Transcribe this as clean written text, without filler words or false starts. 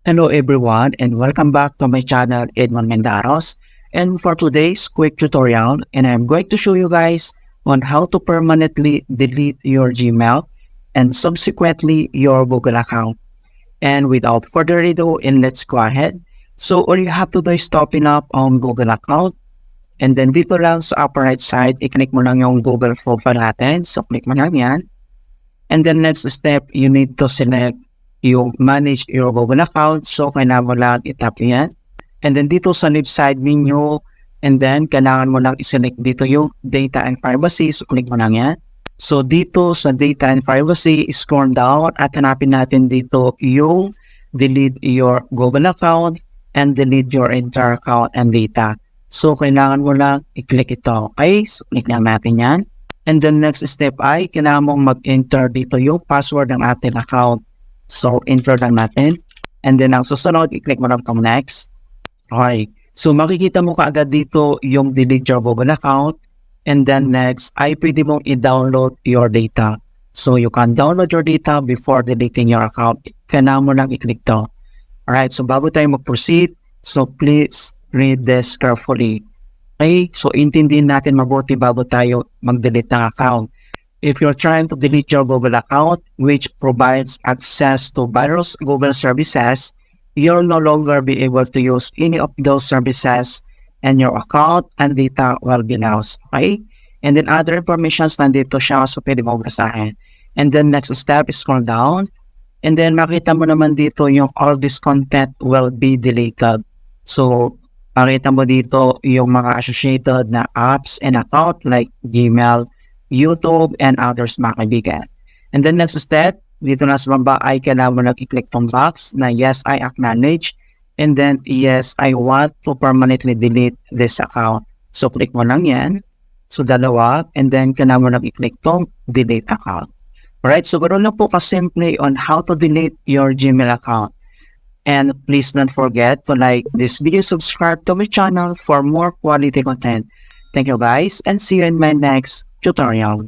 Hello everyone and welcome back to my channel Edmund Mindaros. And for today's quick tutorial, and I'm going to show you guys on how to permanently delete your Gmail and subsequently your Google account. And without further ado, and let's go ahead. So all you have to do is open up on Google account, and then dito lang sa upper right side, i-click mo lang yung Google profile natin. So click mo lang yan. And then next step, you need to select yung manage your Google account. So, kailangan mo lang itap yan. And then dito sa left side menu, and then kailangan mo lang iselect dito yung data and privacy. So, click mo lang yan. So, dito sa data and privacy, scroll down at hanapin natin dito yung delete your Google account and delete your entire account and data. So, kailangan mo lang i-click ito. Okay? So, click lang natin yan. And then next step ay kailangan mong mag-enter dito yung password ng ating account. So, enter lang natin. And then, ang susunod, i-click mo lang itong next. Okay. So, makikita mo kaagad dito yung delete your Google account. And then, next, ay pwede mong i-download your data. So, you can download your data before deleting your account. Kailangan mo lang i-click to. Alright. So, bago tayo mag-proceed, so please read this carefully. Okay. So, intindihin natin mabuti bago tayo mag-delete ng account. If you're trying to delete your Google account, which provides access to various Google services, you'll no longer be able to use any of those services and your account and data will be lost. Okay? And then other informations nandito siya, so pwede mo basahin. And then next step is scroll down. And then makita mo naman dito yung all this content will be deleted. So, makita mo dito yung mga associated na apps and account like Gmail, YouTube, and others mga kaibigan. And then next step, dito na sa baba ay kailangan mo lang i-click tong box na yes, I acknowledge. And then yes, I want to permanently delete this account. So click mo lang yan. So dalawa. And then kailangan mo lang i-click tong delete account. Alright, so ganoon lang po kasimple on how to delete your Gmail account. And please don't forget to like this video, subscribe to my channel for more quality content. Thank you guys and see you in my next tutorial.